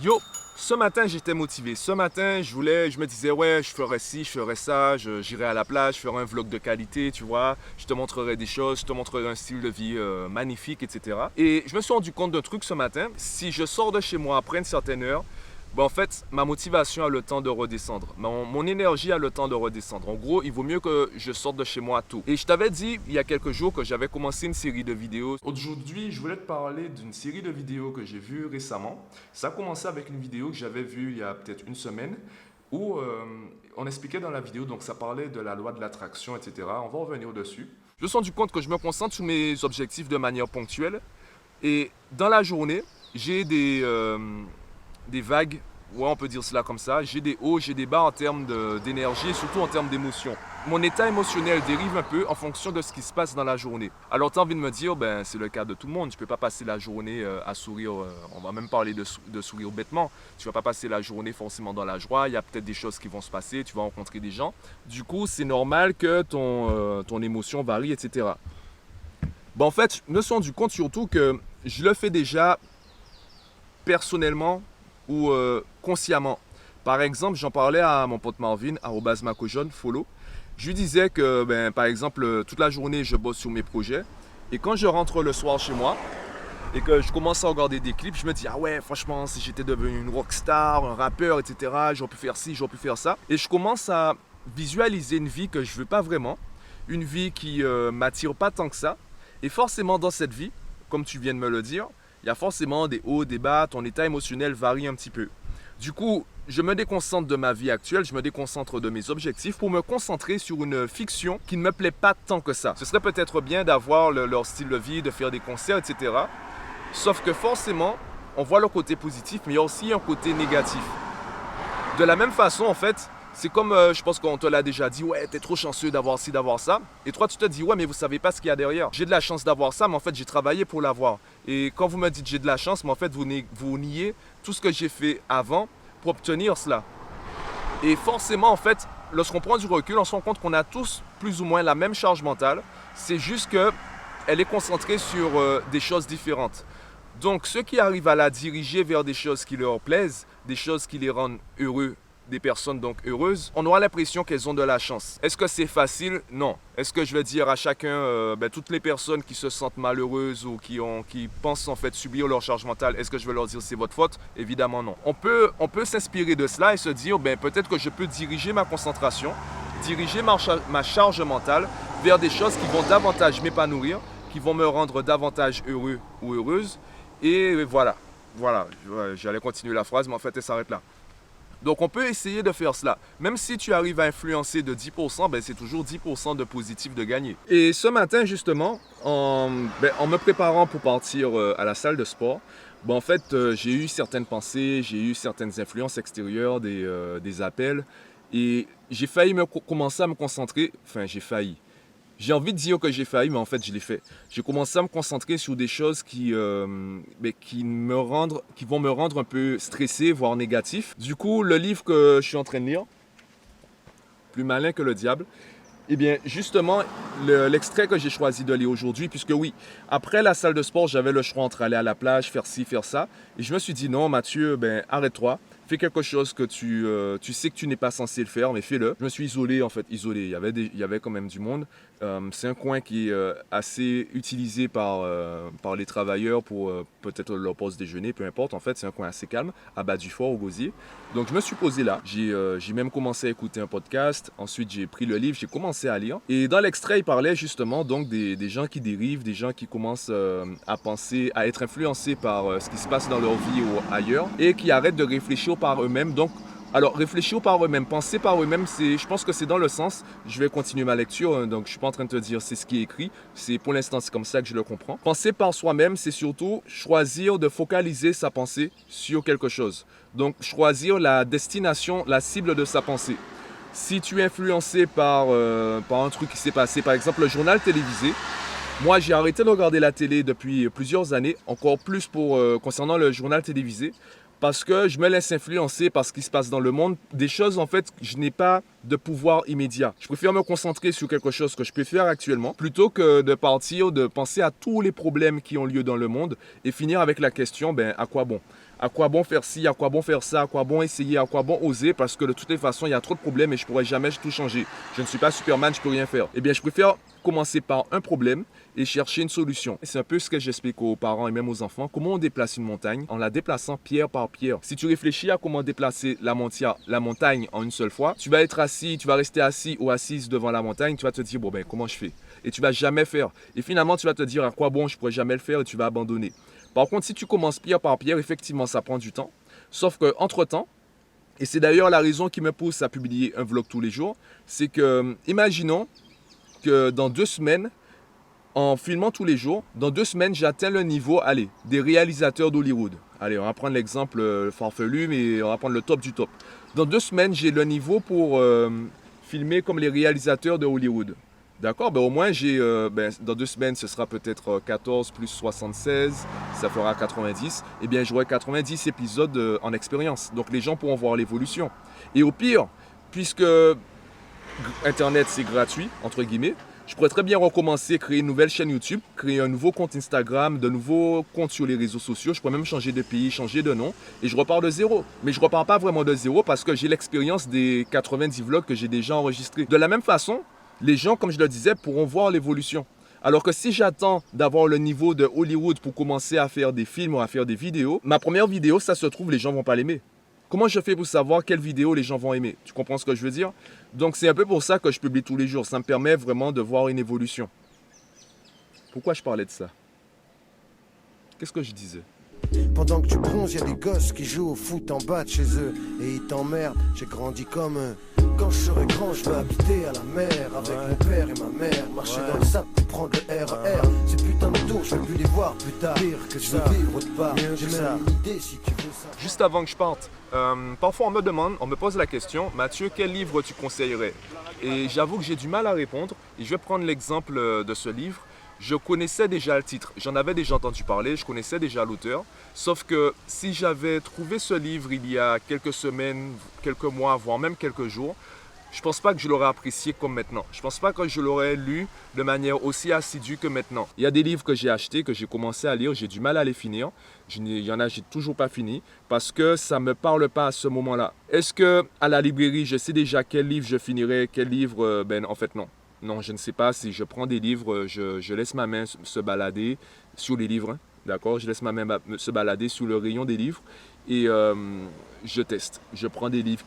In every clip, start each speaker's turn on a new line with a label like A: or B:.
A: Yo, ce matin j'étais motivé. Ce matin je me disais ouais, je ferais ci, je ferais ça, j'irai à la plage, je ferai un vlog de qualité, tu vois. Je te montrerai des choses, je te montrerai un style de vie magnifique, etc. Et je me suis rendu compte d'un truc ce matin. Si je sors de chez moi après une certaine heure, en fait, ma motivation a le temps de redescendre. Mon énergie a le temps de redescendre. En gros, il vaut mieux que je sorte de chez moi tôt. Et je t'avais dit il y a quelques jours que j'avais commencé une série de vidéos. Aujourd'hui, je voulais te parler d'une série de vidéos que j'ai vues récemment. Ça a commencé avec une vidéo que j'avais vue il y a peut-être une semaine où on expliquait dans la vidéo, donc ça parlait de la loi de l'attraction, etc. On va revenir dessus. Je me suis rendu compte que je me concentre sur mes objectifs de manière ponctuelle. Et dans la journée, j'ai des vagues, ouais, on peut dire cela comme ça. J'ai des hauts, j'ai des bas en termes d'énergie et surtout en termes d'émotion. Mon état émotionnel dérive un peu en fonction de ce qui se passe dans la journée. Alors tu as envie de me dire, c'est le cas de tout le monde. Tu ne peux pas passer la journée à sourire, on va même parler de sourire bêtement. Tu ne vas pas passer la journée forcément dans la joie. Il y a peut-être des choses qui vont se passer, tu vas rencontrer des gens. Du coup, c'est normal que ton émotion varie, etc. En fait, je me suis rendu compte surtout que je le fais déjà personnellement ou consciemment. Par exemple, j'en parlais à mon pote Marvin, @macojaune, follow. Je lui disais que, par exemple, toute la journée, je bosse sur mes projets. Et quand je rentre le soir chez moi et que je commence à regarder des clips, je me dis, ah ouais, franchement, si j'étais devenu une rockstar, un rappeur, etc., j'aurais pu faire ci, j'aurais pu faire ça. Et je commence à visualiser une vie que je ne veux pas vraiment, une vie qui m'attire pas tant que ça. Et forcément, dans cette vie, comme tu viens de me le dire, il y a forcément des hauts, des bas, ton état émotionnel varie un petit peu. Du coup, je me déconcentre de ma vie actuelle, je me déconcentre de mes objectifs pour me concentrer sur une fiction qui ne me plaît pas tant que ça. Ce serait peut-être bien d'avoir leur style de vie, de faire des concerts, etc. Sauf que forcément, on voit le côté positif, mais il y a aussi un côté négatif. De la même façon, en fait, c'est comme, je pense qu'on te l'a déjà dit, ouais, t'es trop chanceux d'avoir ci, d'avoir ça. Et toi, tu te dis, ouais, mais vous savez pas ce qu'il y a derrière. J'ai de la chance d'avoir ça, mais en fait, j'ai travaillé pour l'avoir. Et quand vous me dites j'ai de la chance, mais en fait, vous niez tout ce que j'ai fait avant pour obtenir cela. Et forcément, en fait, lorsqu'on prend du recul, on se rend compte qu'on a tous plus ou moins la même charge mentale. C'est juste qu'elle est concentrée sur des choses différentes. Donc, ceux qui arrivent à la diriger vers des choses qui leur plaisent, des choses qui les rendent heureux, des personnes donc heureuses, on aura l'impression qu'elles ont de la chance. Est-ce que c'est facile? Non. Est-ce que je vais dire à chacun, toutes les personnes qui se sentent malheureuses ou qui pensent en fait subir leur charge mentale, est-ce que je vais leur dire c'est votre faute? Évidemment non. On peut s'inspirer de cela et se dire, peut-être que je peux diriger ma concentration, diriger ma charge mentale vers des choses qui vont davantage m'épanouir, qui vont me rendre davantage heureux ou heureuse. Et voilà, j'allais continuer la phrase, mais en fait elle s'arrête là. Donc, on peut essayer de faire cela. Même si tu arrives à influencer de 10%, c'est toujours 10% de positif de gagner. Et ce matin, justement, en me préparant pour partir à la salle de sport, en fait, j'ai eu certaines pensées, j'ai eu certaines influences extérieures, des appels. Et j'ai failli commencer à me concentrer. Enfin, j'ai failli. J'ai envie de dire que j'ai failli, mais en fait, je l'ai fait. J'ai commencé à me concentrer sur des choses qui vont me rendre un peu stressé, voire négatif. Du coup, le livre que je suis en train de lire, Plus malin que le diable, justement, l'extrait que j'ai choisi de lire aujourd'hui, puisque oui, après la salle de sport, j'avais le choix entre aller à la plage, faire ci, faire ça. Et je me suis dit, non, Mathieu, arrête-toi. Fais quelque chose que tu sais que tu n'es pas censé le faire, mais fais-le. Je me suis isolé, isolé. Il y avait quand même du monde. C'est un coin qui est assez utilisé par les travailleurs pour peut-être leur pause déjeuner, peu importe. En fait, c'est un coin assez calme, à Bas-du-Fort, au Gosier. Donc, je me suis posé là. J'ai même commencé à écouter un podcast. Ensuite, j'ai pris le livre, j'ai commencé à lire. Et dans l'extrait, il parlait justement donc des gens qui dérivent, des gens qui commencent à penser, à être influencés par ce qui se passe dans leur vie ou ailleurs et qui arrêtent de réfléchir par eux-mêmes. Donc, alors, réfléchir par eux-mêmes, penser par eux-mêmes, je pense que c'est dans le sens, je vais continuer ma lecture, hein, donc je ne suis pas en train de te dire c'est ce qui est écrit, pour l'instant c'est comme ça que je le comprends. Penser par soi-même, c'est surtout choisir de focaliser sa pensée sur quelque chose. Donc, choisir la destination, la cible de sa pensée. Si tu es influencé par un truc qui s'est passé, par exemple le journal télévisé, moi j'ai arrêté de regarder la télé depuis plusieurs années, encore plus concernant le journal télévisé, parce que je me laisse influencer par ce qui se passe dans le monde. Des choses, en fait, je n'ai pas de pouvoir immédiat. Je préfère me concentrer sur quelque chose que je peux faire actuellement, plutôt que de penser à tous les problèmes qui ont lieu dans le monde et finir avec la question, à quoi bon? à quoi bon faire ci, à quoi bon faire ça, à quoi bon essayer, à quoi bon oser, parce que de toutes les façons, il y a trop de problèmes et je ne pourrai jamais tout changer. Je ne suis pas Superman, je ne peux rien faire. Eh bien, je préfère commencer par un problème et chercher une solution. C'est un peu ce que j'explique aux parents et même aux enfants. Comment on déplace une montagne? En la déplaçant pierre par pierre. Si tu réfléchis à comment déplacer la montagne en une seule fois, tu vas être assis, tu vas rester assis ou assise devant la montagne, tu vas te dire, bon ben, comment je fais? Et tu vas jamais faire. Et finalement, tu vas te dire, à quoi bon, je pourrais jamais le faire et tu vas abandonner. Par contre, si tu commences pierre par pierre, effectivement, ça prend du temps. Sauf qu'entre-temps, et c'est d'ailleurs la raison qui me pousse à publier un vlog tous les jours, c'est que, imaginons que dans 2 semaines, en filmant tous les jours, dans 2 semaines, j'atteins le niveau, allez, des réalisateurs d'Hollywood. Allez, on va prendre l'exemple farfelu, mais on va prendre le top du top. Dans 2 semaines, j'ai le niveau pour filmer comme les réalisateurs de Hollywood. D'accord, ben au moins dans 2 semaines, ce sera peut-être 14 plus 76, ça fera 90. Eh bien, j'aurai 90 épisodes en expérience. Donc les gens pourront voir l'évolution. Et au pire, puisque Internet c'est gratuit, entre guillemets, je pourrais très bien recommencer, créer une nouvelle chaîne YouTube, créer un nouveau compte Instagram, de nouveaux comptes sur les réseaux sociaux. Je pourrais même changer de pays, changer de nom et je repars de zéro. Mais je ne repars pas vraiment de zéro parce que j'ai l'expérience des 90 vlogs que j'ai déjà enregistrés. De la même façon, les gens, comme je le disais, pourront voir l'évolution. Alors que si j'attends d'avoir le niveau de Hollywood pour commencer à faire des films ou à faire des vidéos, ma première vidéo, ça se trouve, les gens ne vont pas l'aimer. Comment je fais pour savoir quelle vidéo les gens vont aimer? Tu comprends ce que je veux dire? Donc c'est un peu pour ça que je publie tous les jours. Ça me permet vraiment de voir une évolution. Pourquoi je parlais de ça? Qu'est-ce que je disais?
B: Pendant que tu bronzes, y a des gosses qui jouent au foot en bas de chez eux. Et ils t'emmerdent, j'ai grandi comme eux. Quand je serai grand, je vais habiter à la mer avec mon père et ma mère. Marcher dans le sable pour prendre le RER. Ces putains de tours, je vais plus les voir plus tard. Pire que je veux vivre autre part. J'ai même une idée si tu veux ça.
A: Juste avant que je parte, parfois on me pose la question, Mathieu, quel livre tu conseillerais? Et j'avoue que j'ai du mal à répondre. Et je vais prendre l'exemple de ce livre. Je connaissais déjà le titre, j'en avais déjà entendu parler, je connaissais déjà l'auteur. Sauf que si j'avais trouvé ce livre il y a quelques semaines, quelques mois, voire même quelques jours, je ne pense pas que je l'aurais apprécié comme maintenant. Je ne pense pas que je l'aurais lu de manière aussi assidue que maintenant. Il y a des livres que j'ai achetés, que j'ai commencé à lire, j'ai du mal à les finir. Il y en a, j'ai toujours pas fini parce que ça ne me parle pas à ce moment-là. Est-ce qu'à la librairie, je sais déjà quel livre je finirai, quel livre, en fait non. Non, je ne sais pas. Si je prends des livres, je laisse ma main se balader sur les livres. D'accord? Je laisse ma main se balader sur le rayon des livres et je teste. Je prends des livres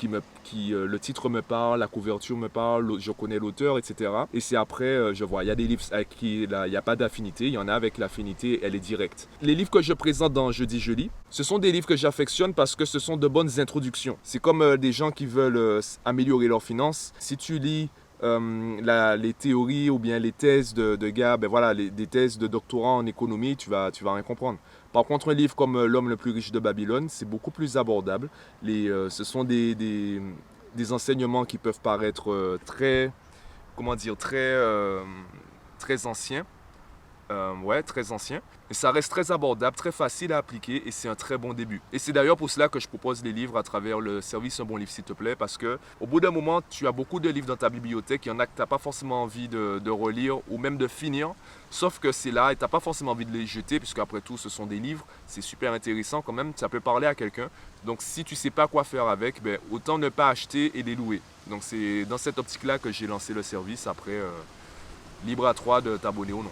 A: le titre me parle, la couverture me parle, je connais l'auteur, etc. Et c'est après, je vois. Il y a des livres avec qui il n'y a pas d'affinité. Il y en a avec l'affinité, elle est directe. Les livres que je présente dans Jeudi Je lis, ce sont des livres que j'affectionne parce que ce sont de bonnes introductions. C'est comme des gens qui veulent améliorer leurs finances. Si tu lis les théories ou bien les thèses de gars, des thèses de doctorat en économie, tu vas rien comprendre. Par contre, un livre comme L'homme le plus riche de Babylone, c'est beaucoup plus abordable. Ce sont des enseignements qui peuvent paraître très anciens. Très ancien. Et ça reste très abordable, très facile à appliquer et c'est un très bon début. Et c'est d'ailleurs pour cela que je propose les livres à travers le service Un bon livre s'il te plaît, parce que au bout d'un moment, tu as beaucoup de livres dans ta bibliothèque, il y en a que tu n'as pas forcément envie de relire ou même de finir, sauf que c'est là et tu n'as pas forcément envie de les jeter, puisque après tout, ce sont des livres, c'est super intéressant quand même, ça peut parler à quelqu'un. Donc si tu ne sais pas quoi faire avec, autant ne pas acheter et les louer. Donc c'est dans cette optique-là que j'ai lancé le service, après libre à toi de t'abonner ou non.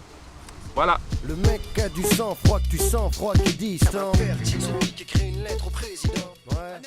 A: Voilà.
B: Le mec a du sang froid que tu sens froid qui dit. Celui qui écrit une lettre au président. Ouais.